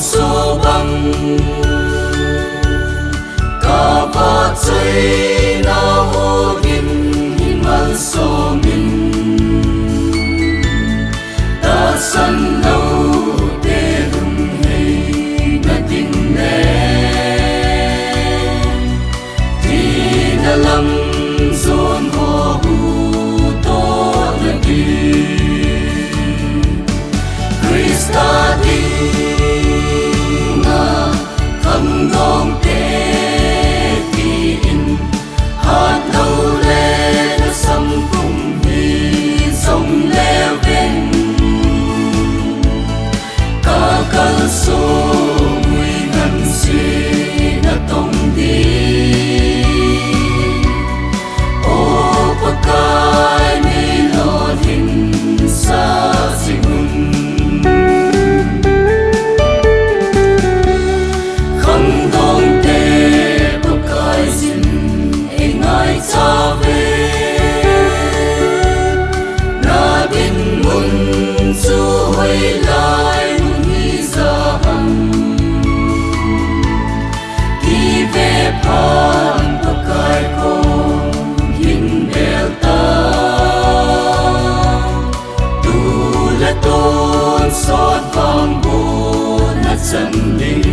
số băng cả vợ chơi nào hồ điên hin mal số mình ta sân lâu để hùng hay na tình nè thì na lâm dồn hồ hu to na đi Krista đi na khâm gom tê thì in hạt lâu lê na sâm cùng hi sông leo bên cả cơn số nguy ngăn si na tông đi ô bậc cai mi lo hình xa sinh hùng không đong tê bậc cai xin anh ai cha về na bin mun chu hơi lại mun hi ra hằng đi về pan bậc cai con hin bel ta tu la tôn sót vang buồn na chân đi